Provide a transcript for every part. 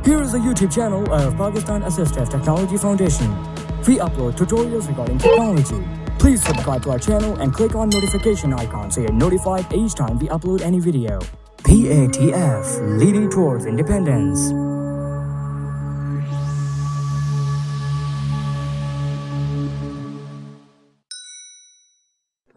Here is the YouTube channel of Pakistan Assistive Technology Foundation. We upload tutorials regarding technology. Please subscribe to our channel and click on notification icon so you're notified each time we upload any video. patf, leading towards independence.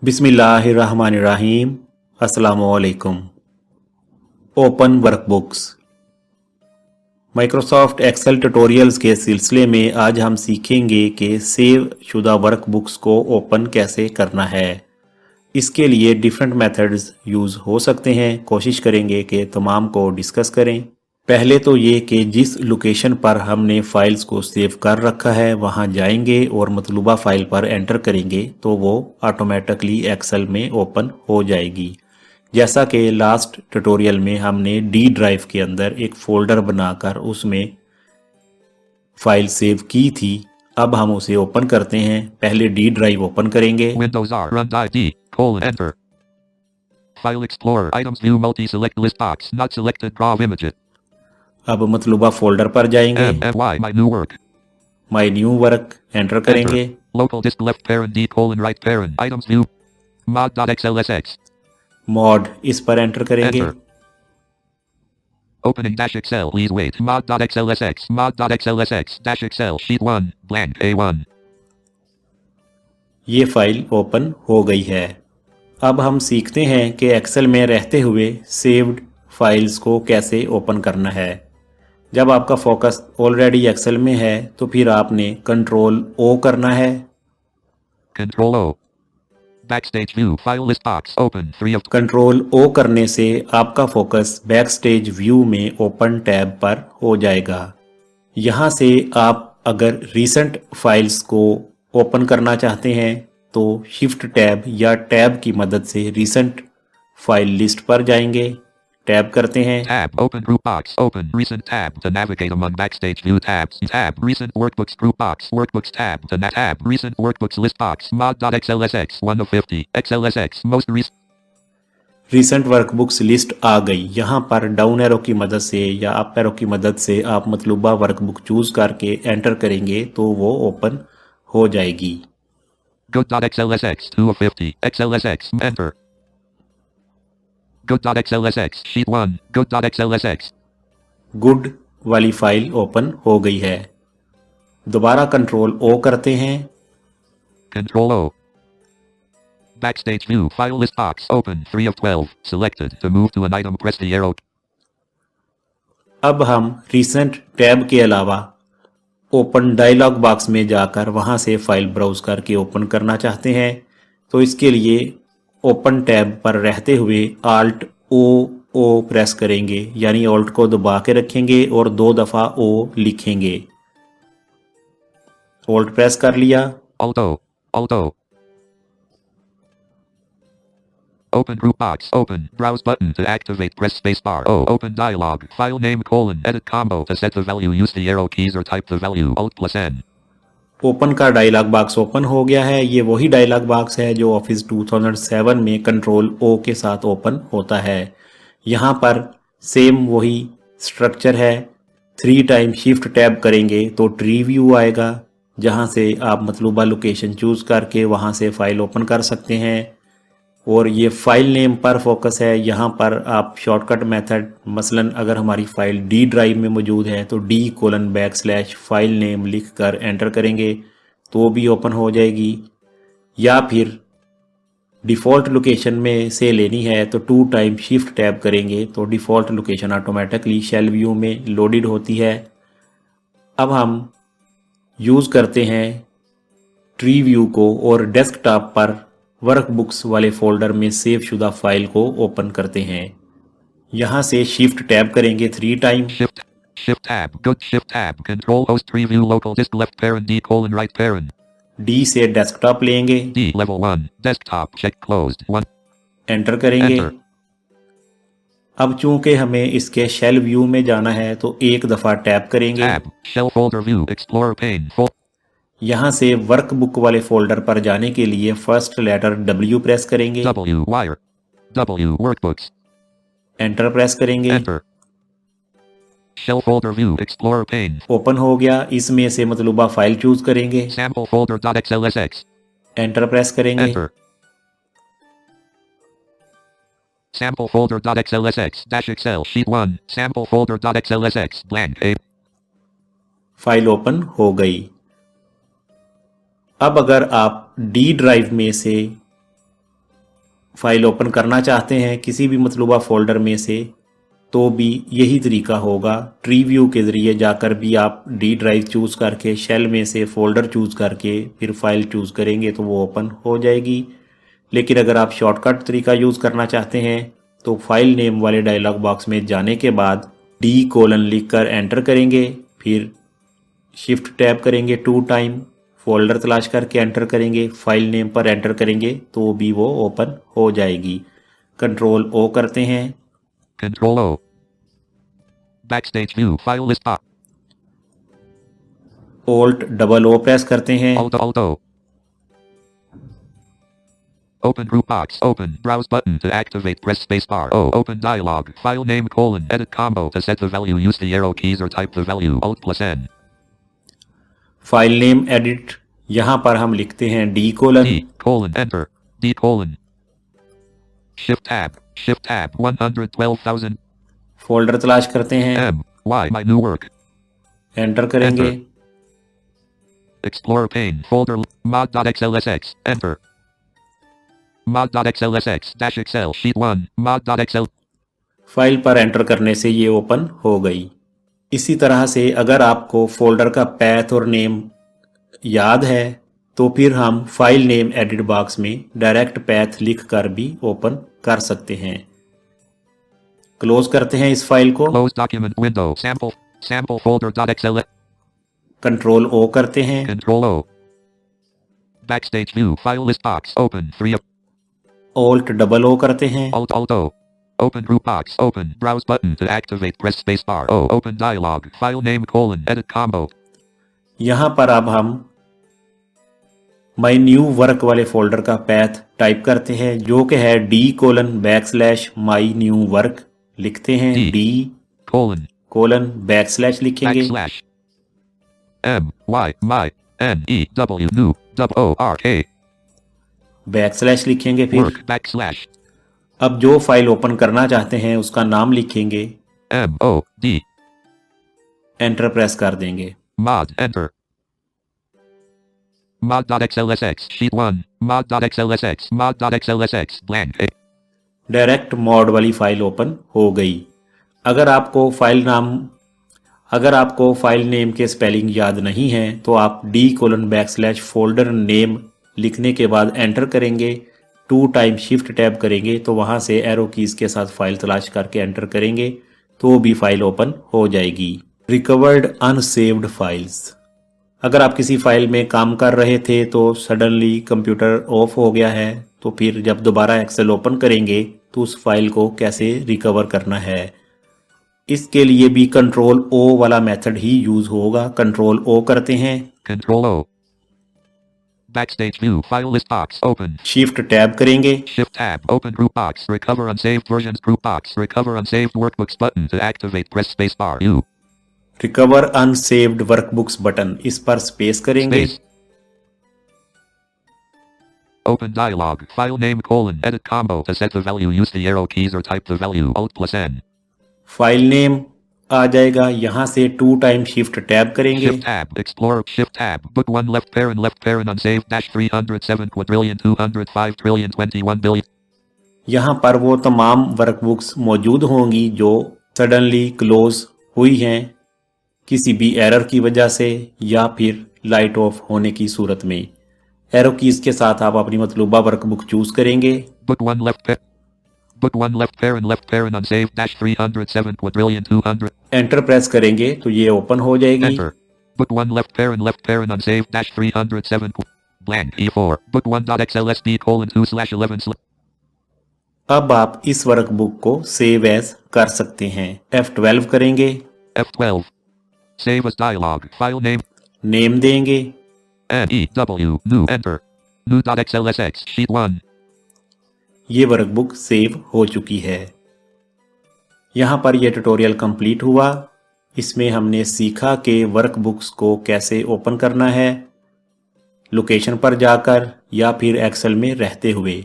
बिस्मिल्लाहिर्रहमानिर्रहीम। अस्सलामुअलैकुम। Open workbooks Microsoft Excel tutorials के सिलसिले में आज हम सीखेंगे कि save शुदा वर्कबुक्स को ओपन कैसे करना है। इसके लिए डिफरेंट मेथड्स यूज़ हो सकते हैं। कोशिश करेंगे कि तमाम को डिस्कस करें। पहले तो ये कि जिस लोकेशन पर हमने फ़ाइल्स को सेव कर रखा है वहाँ जाएंगे और मतलूबा फ़ाइल पर एंटर करेंगे तो वो ऑटोमेटिकली एक्सेल में ओपन हो जाएगी। जैसा कि लास्ट ट्यूटोरियल में हमने डी ड्राइव के अंदर एक फ़ोल्डर बनाकर उसमें फ़ाइल सेव की थी। अब हम उसे ओपन करते हैं। पहले डी ड्राइव ओपन करेंगे। Windows R run ID enter File Explorer Items View Multi Select List Box Not Selected Draw Images अब मतलूबा फोल्डर पर जाएंगे। My New Work My New Work enter करेंगे। Local Disk Left Parent D Right Parent Items View Mod.xlsx Mod इस पर enter करेंगे। Opening -Excel Please wait Mod.xlsx -Excel Sheet 1 Blank A1 ये file open हो गई है। अब हम सीखते हैं कि एक्सेल में रहते हुए सेव्ड फाइल्स को कैसे ओपन करना है। जब आपका फोकस ऑलरेडी एक्सेल में है तो फिर आपने कंट्रोल ओ करना है। Control O Backstage View File List Box Open 3 of control O करने से आपका फोकस बैकस्टेज व्यू में ओपन टैब पर हो जाएगा। यहाँ से आप अगर रीसेंट फाइल्स को ओपन करना चाहते हैं तो शिफ्ट टैब या टैब की मदद से रीसेंट फाइल लिस्ट पर जाएंगे। टैब करते हैं। Tab Open Group Box Open Recent Tab to navigate among Backstage View tabs Tab Recent Workbooks Group Box Workbooks Tab to Tab Recent Workbooks List Box Mod.xlsx 1 of 50 XLSX Most Recent Workbooks list आ गई। यहाँ पर down arrow की मदद से या up arrow की मदद से आप मतलूबा वर्कबुक चूज करके एंटर करेंगे तो वो ओपन हो जाएगी। Good.xlsx 2 of 50 XLSX Enter Good.xlsx Sheet 1 Good.xlsx good वाली फाइल ओपन हो गई है। दोबारा कंट्रोल ओ करते हैं। Control O Backstage View File List Box Open 3 of 12 Selected To move to an item press the arrow अब हम रिसेंट टैब के अलावा ओपन डायलॉग बॉक्स में जाकर वहां से फाइल ब्राउज करके ओपन करना चाहते हैं तो इसके लिए ओपन टैब पर रहते हुए Alt O प्रेस करेंगे, यानी Alt को दबा के रखेंगे और 2 दफ़ा O लिखेंगे। Alt प्रेस कर लिया। Alt O Open Group Box Open Browse button to activate press spacebar O Open dialog File name Edit combo to set the value use the arrow keys or type the value Alt+N open का dialogue box open हो गया है। ये वही dialogue box है जो office 2007 में control ओ के साथ ओपन होता है। यहाँ पर सेम वही स्ट्रक्चर है। 3 टाइम शिफ्ट टैब करेंगे तो ट्री व्यू आएगा जहाँ से आप मतलूबा लोकेशन चूज़ करके वहाँ से फाइल ओपन कर सकते हैं। और ये फाइल नेम पर फोकस है। यहाँ पर आप शॉर्टकट मेथड मसलन अगर हमारी फ़ाइल डी ड्राइव में मौजूद है तो D:/ फाइल नेम लिख कर एंटर करेंगे तो भी ओपन हो जाएगी। या फिर डिफ़ॉल्ट लोकेशन में से लेनी है तो 2 टाइम शिफ्ट टैब करेंगे तो default location automatically shell view में लोडेड होती है। अब हम यूज़ करते हैं ट्री व्यू को और डेस्कटॉप पर वर्कबुक्स वाले फोल्डर में सेव शुदा फाइल को ओपन करते हैं। यहाँ से शिफ्ट टैब करेंगे 3 time. Shift tab Good Shift tab Control Host Preview Local Disk Left Parent D Right Parent D से डेस्कटॉप लेंगे। D Level 1 Desktop Check Closed 1 enter करेंगे। Enter. अब चूंकि हमें इसके शेल व्यू में जाना है तो 1 दफ़ा टैब करेंगे। Tab Shell Folder View Explorer Pane यहाँ से वर्कबुक वाले फोल्डर पर जाने के लिए फर्स्ट लेटर W प्रेस करेंगे। W Wire W Workbooks enter press करेंगे। Enter Shell folder view. Explorer pane. Open हो गया। इसमें से मतलूबा फाइल चूज करेंगे, Sample folder .xlsx. Enter press करेंगे। Enter. Sample folder .xlsx dash Excel sheet 1. Sample folder .xlsx blank A. File open हो गई। अब अगर आप डी ड्राइव में से फाइल ओपन करना चाहते हैं किसी भी मतलूबा फोल्डर में से, तो भी यही तरीका होगा। ट्री व्यू के ज़रिए जाकर भी आप डी ड्राइव चूज़ करके शेल में से फ़ोल्डर चूज़ करके फिर फाइल चूज़ करेंगे तो वो ओपन हो जाएगी। लेकिन अगर आप शॉर्टकट तरीका यूज़ करना चाहते हैं तो फाइल नेम वाले डायलॉग बॉक्स में जाने के बाद D: लिख कर एंटर करेंगे, फिर शिफ्ट टैब करेंगे 2 टाइम, फोल्डर तलाश करके एंटर करेंगे, फाइल नेम पर एंटर करेंगे तो भी वो ओपन हो जाएगी। कंट्रोल O करते हैं। Control O. Backstage view. File list box. Alt+O press करते हैं। Alt O. Open group box. Open. Browse button to activate. Press spacebar. O. Open dialog. File name : edit combo to set the value. Use the arrow keys or type the value. Alt+N. File name edit, यहाँ पर हम लिखते हैं D:. Enter. D:. Shift tab. Shift tab. 112,000. Folder तलाश करते हैं, M. Y. My new work. Enter करेंगे। Enter. Explorer pane. Folder. Mod.xlsx. Enter. Mod.xlsx dash Excel sheet 1. Mod.xl. File पर एंटर करने से ये ओपन हो गई। इसी तरह से अगर आपको फोल्डर का पैथ और नेम याद है तो फिर हम फाइल नेम एडिट बॉक्स में डायरेक्ट पैथ लिख कर भी ओपन कर सकते हैं। क्लोज करते हैं इस फाइल को। Close document window. Sample folder.xlsx. Control O करते हैं। Control O. Backstage view. File list box. Open. 3 of. Alt+O करते हैं। Alt O. Open group box. Open. Browse button to activate. Press spacebar. O. Open dialog. File name : edit combo. यहाँ पर अब हम my new work वाले folder का path type करते हैं जो कि है D:\my new work लिखते हैं। D:\/ लिखेंगे। Backslash. M. Y. My. N. E. W. New. W. O. R. K. Backslash लिखेंगे। फिर Work. Backslash. अब जो फाइल ओपन करना चाहते हैं उसका नाम लिखेंगे, M. O. D. Enter press कर देंगे। Mod. Enter. Mod.xlsx sheet 1. Mod.xlsx. Mod.xlsx blank A. Direct mod वाली फाइल ओपन हो गई। अगर आपको फाइल नेम के स्पेलिंग याद नहीं है तो आप D:\/ फोल्डर नेम लिखने के बाद एंटर करेंगे, 2 टाइम शिफ्ट टैब करेंगे तो वहाँ से एरो कीज़ के साथ फाइल तलाश करके एंटर करेंगे तो भी फाइल ओपन हो जाएगी। रिकवर्ड अनसेव्ड फाइल्स, अगर आप किसी फाइल में काम कर रहे थे तो सडनली कंप्यूटर ऑफ हो गया है तो फिर जब दोबारा एक्सेल ओपन करेंगे तो उस फाइल को कैसे रिकवर करना है, इसके लिए भी कंट्रोल O वाला मेथड ही यूज होगा। कंट्रोल O करते हैं। Control O. Backstage view. File list box. Open. Shift tab करेंगे। Shift tab. Open group box. Recover unsaved versions. Group box. Recover unsaved workbooks button to activate. Press spacebar. U. Recover unsaved workbooks button, इस पर space करेंगे। Space. Open dialog. File name : edit combo to set the value. Use the arrow keys or type the value. Alt+N. File name आ जाएगा, यहाँ से 2 time shift tab करेंगे। Shift tab. Explorer. Shift tab. Book 1 left parent unsaved dash 307 quadrillion 205 trillion 21 billion. यहाँ पर वो तमाम workbooks मौजूद होंगी जो सडनली क्लोज हुई हैं किसी भी एरर की वजह से या फिर लाइट ऑफ होने की सूरत में। एरो कीज के साथ आप अपनी मतलूबा वर्कबुक चूज करेंगे। Book 1 left parent unsaved dash 307 quadrillion 200. Enter press करेंगे तो ये ओपन हो जाएगी। Enter. Book 1 left parent unsaved dash 307 blank E4. Book 1.xlsd: 2/11. अब आप इस वर्कबुक को सेव एज कर सकते हैं। F12 करेंगे। F12. Save as dialog. File name. Name देंगे। NEW. New. Enter. New.xlsx. Sheet 1. ये वर्कबुक सेव हो चुकी है। यहाँ पर यह ट्यूटोरियल कंप्लीट हुआ। इसमें हमने सीखा कि वर्कबुक्स को कैसे ओपन करना है, लोकेशन पर जाकर या फिर एक्सेल में रहते हुए,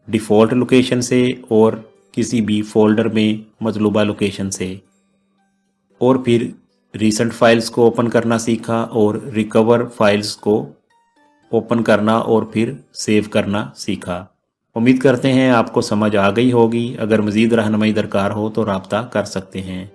डिफ़ॉल्ट लोकेशन से और किसी भी फोल्डर में मतलूबा लोकेशन से, और फिर रीसेंट फाइल्स को ओपन करना सीखा और रिकवर फाइल्स को ओपन करना और फिर सेव करना सीखा। उम्मीद करते हैं आपको समझ आ गई होगी। अगर मज़ीद रहनुमाई दरकार हो तो राब्ता कर सकते हैं।